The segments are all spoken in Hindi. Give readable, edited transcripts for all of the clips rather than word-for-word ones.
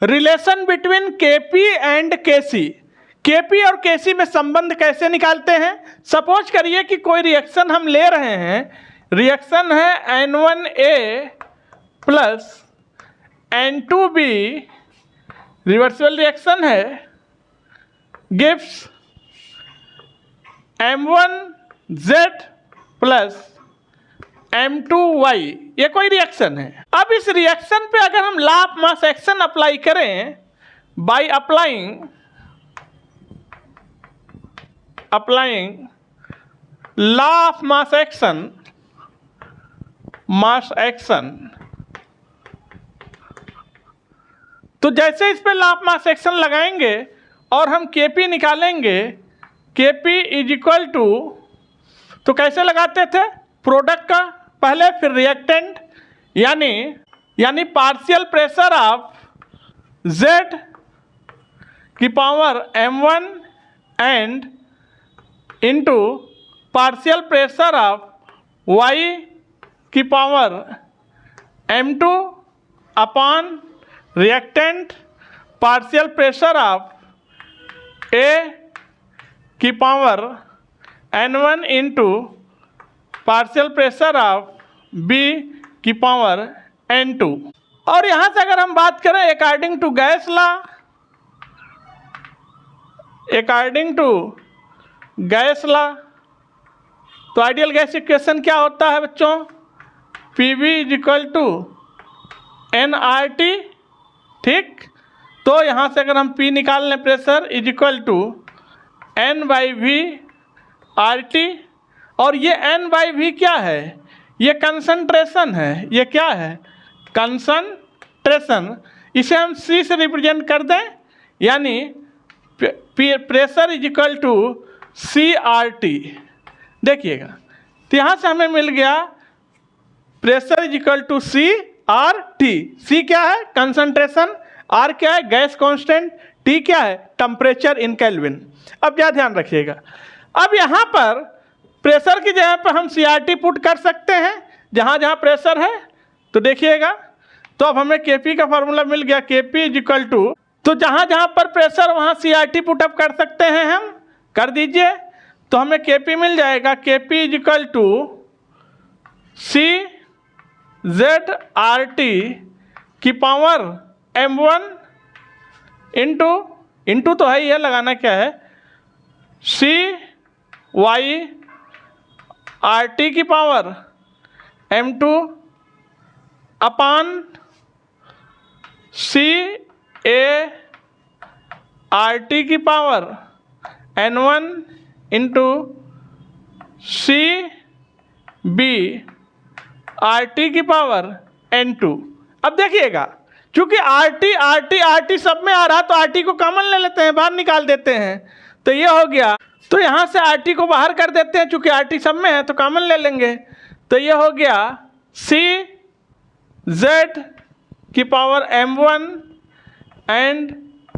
Relation between KP and KC. KP और केसी में संबंध कैसे निकालते हैं? सपोज करिए कि कोई रिएक्शन हम ले रहे हैं, रिएक्शन है N1A plus N2B, reversible reaction है, गिव्स M1Z प्लस M2Y, ये कोई रिएक्शन है। अब इस रिएक्शन पे अगर हम law of mass action apply करें, by applying law of mass action, तो जैसे इस पे लॉ ऑफ मास एक्शन लगाएंगे और हम केपी निकालेंगे, केपी इज इक्वल टू, तो कैसे लगाते थे? प्रोडक्ट का पहले, फिर रिएक्टेंट, यानी पार्शियल प्रेशर ऑफ Z की power M1 and into partial pressure of Y की power M2 upon reactant partial pressure of A की power N1 into partial pressure of B की पावर N2। और यहाँ से अगर हम बात करें अकॉर्डिंग टू गैस लॉ, तो आइडियल गैस इक्वेशन क्या होता है बच्चों? PV is equal to nRT, ठीक। तो यहाँ से अगर हम P निकाल लें, pressure is equal to N/V RT, और ये N/V क्या है? ये कंसंट्रेशन है। ये क्या है? कंसंट्रेशन। इसे हम C से रिप्रेजेंट कर दें, यानी pressure is equal to CRT। देखिएगा, तो यहाँ से हमें मिल गया pressure is equal to CRT। C क्या है? कंसंट्रेशन, R क्या है? गैस कांस्टेंट, T क्या है? Temperature in kelvin. अब क्या ध्यान रखिएगा, अब यहाँ पर प्रेशर की जगह पर हम CRT पुट कर सकते हैं जहाँ जहाँ प्रेशर है। तो देखिएगा, तो अब हमें KP का फॉर्मूला मिल गया, KP इज इक्वल टू, तो जहाँ जहाँ पर प्रेशर वहाँ CRT पुटअप कर सकते हैं, हम कर दीजिए। तो हमें KP मिल जाएगा, KP is equal to CZRT की पावर M1 इंटू तो है, ये लगाना क्या है, CYRT की पावर M2 अपान CART की पावर N1 इंटू CBRT की पावर N2। अब देखिएगा, चूंकि RT सब में आ रहा, तो RT को कॉमन ले लेते हैं, बाहर निकाल देते हैं, तो ये हो गया। तो यहाँ से RT को बाहर कर देते हैं, चूंकि RT सब में है तो कॉमन ले लेंगे, तो ये हो गया CZ की पावर M1 एंड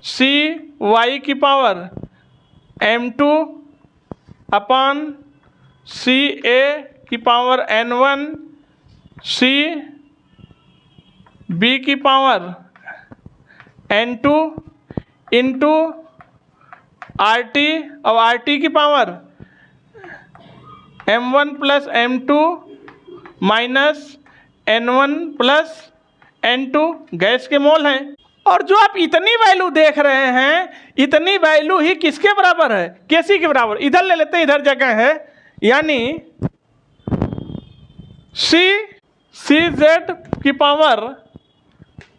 CY की पावर M2 अपॉन CA की पावर N1 CB की पावर N2 इंटू RT, और RT की power M1 plus M2 minus N1 plus N2, gas के मोल हैं। और जो आप इतनी वैल्यू देख रहे हैं, इतनी वैल्यू ही किसके बराबर है? KC के बराबर। इधर ले लेते हैं, इधर जगह है, यानी CZ की पावर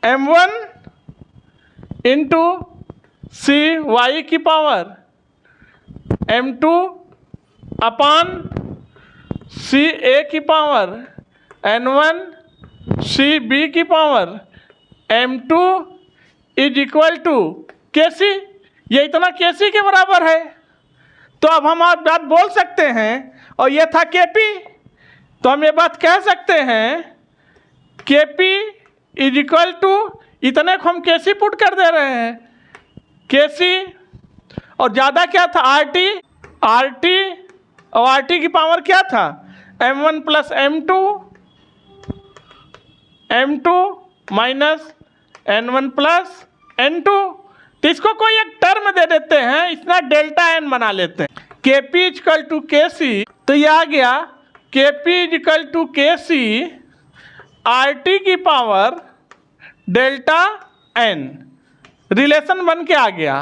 M1 इंटू CY की पावर M2 अपान CA की पावर N1 CB की power M2 is equal to KC। ये इतना KC के बराबर है। तो अब हम आप बात बोल सकते हैं, और ये था KP, तो हम ये बात कह सकते हैं KP इज इक्वल टू, इतने को हम KC पुट कर दे रहे हैं, KC, और ज़्यादा क्या था? RT, और RT की पावर क्या था? M1 plus M2 minus N1 plus N2, तो इसको कोई एक टर्म दे देते हैं, इतना डेल्टा एन बना लेते हैं। Kp इक्वल टू Kc, तो ये आ गया Kp equal to Kc RT की पावर डेल्टा एन, रिलेशन बन के आ गया।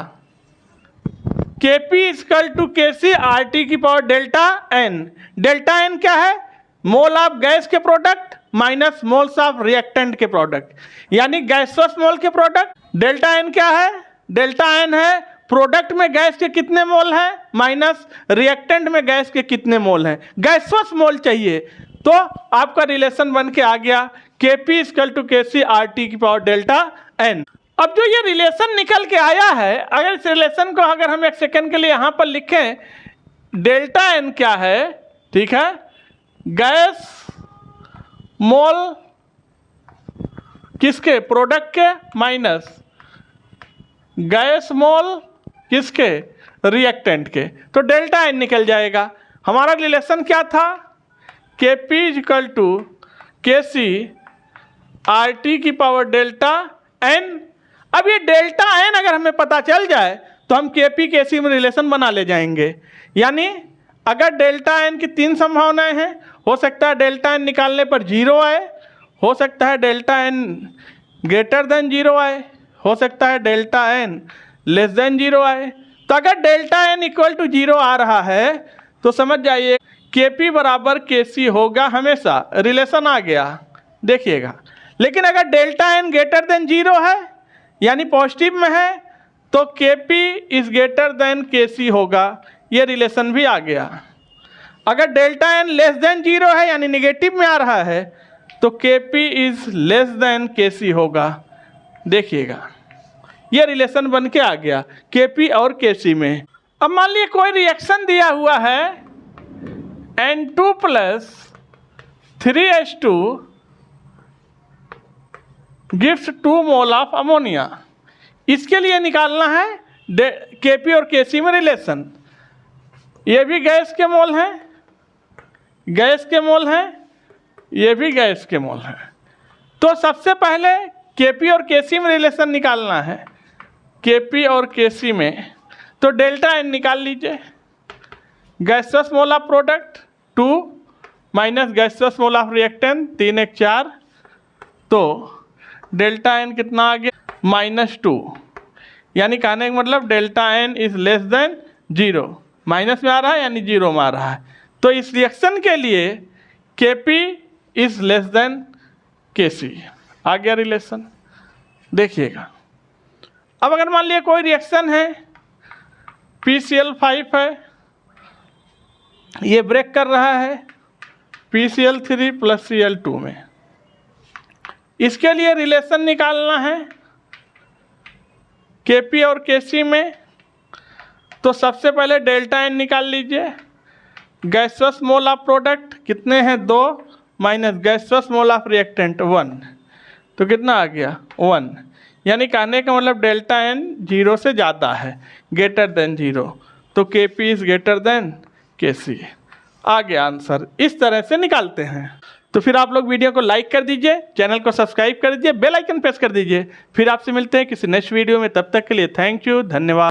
Kp equal to Kc RT की power delta n, delta n क्या है? मोल ऑफ गैस के product minus moles of reactant के प्रोडक्ट, यानी गैसोस मोल के प्रोडक्ट। डेल्टा एन क्या है? डेल्टा एन है प्रोडक्ट में गैस के कितने मोल हैं माइनस रिएक्टेंट में गैस के कितने मोल हैं, गैसोस मोल चाहिए। तो आपका रिलेशन बन के आ गया Kp equal to Kc RT की पावर डेल्टा एन। अब जो ये रिलेशन निकल के आया है, अगर इस रिलेशन को अगर हम एक सेकेंड के लिए यहाँ पर लिखें, डेल्टा एन क्या है? ठीक है, गैस मोल किसके? प्रोडक्ट के माइनस गैस मोल किसके? रिएक्टेंट के। तो डेल्टा एन निकल जाएगा। हमारा रिलेशन क्या था? Kp equal to Kc RT की पावर डेल्टा एन। अब ये डेल्टा एन अगर हमें पता चल जाए तो हम Kp Kc में रिलेशन बना ले जाएंगे। यानी अगर डेल्टा एन की 3 संभावनाएं हैं, हो सकता है डेल्टा एन निकालने पर 0 आए, हो सकता है डेल्टा एन ग्रेटर देन 0 आए, हो सकता है डेल्टा एन लेस देन 0 आए। तो अगर डेल्टा एन इक्वल टू 0 आ रहा है तो समझ जाइए Kp बराबर Kc होगा हमेशा, रिलेशन आ गया, देखिएगा। लेकिन अगर डेल्टा एन ग्रेटर देन 0 है यानी पॉजिटिव में है तो Kp is greater than Kc होगा, ये रिलेशन भी आ गया। अगर डेल्टा एन लेस देन 0 है यानी निगेटिव में आ रहा है तो Kp is less then Kc होगा, देखिएगा ये रिलेशन बन के आ गया Kp और Kc में। अब मान लीजिए कोई रिएक्शन दिया हुआ है N2 plus 3H2 gives 2 mole of ammonia. इसके लिए निकालना है Kp और Kc में रिलेशन। ये भी गैस के मोल हैं, गैस के मोल हैं, ये भी गैस के मोल हैं। तो सबसे पहले Kp और Kc में रिलेशन निकालना है, Kp और Kc में। तो डेल्टा एन निकाल लीजिए, gaseous mole of product 2 minus gaseous mole of reactant 3 1 4, तो डेल्टा एन कितना आ गया? -2, यानी कहने का मतलब delta n is less than 0, minus में आ रहा है यानी 0 में आ रहा है। तो इस रिएक्शन के लिए Kp is less then Kc, आ गया रिलेशन, देखिएगा। अब अगर मान लिया कोई रिएक्शन है PCl5 है, ये ब्रेक कर रहा है PCl3 प्लस Cl2 में, इसके लिए रिलेशन निकालना है Kp और Kc में। तो सबसे पहले डेल्टा एन निकाल लीजिए, गैसोस मोल ऑफ प्रोडक्ट कितने हैं? 2 minus gaseous mole of reactant 1, तो कितना आ गया? 1, यानी कहने का मतलब डेल्टा एन 0 से ज़्यादा है, ग्रेटर देन 0, तो Kp is greater than Kc, आ गया आंसर। इस तरह से निकालते हैं। तो फिर आप लोग वीडियो को लाइक कर दीजिए, चैनल को सब्सक्राइब कर दीजिए, बेल आइकन प्रेस कर दीजिए। फिर आपसे मिलते हैं किसी नेक्स्ट वीडियो में, तब तक के लिए थैंक यू, धन्यवाद।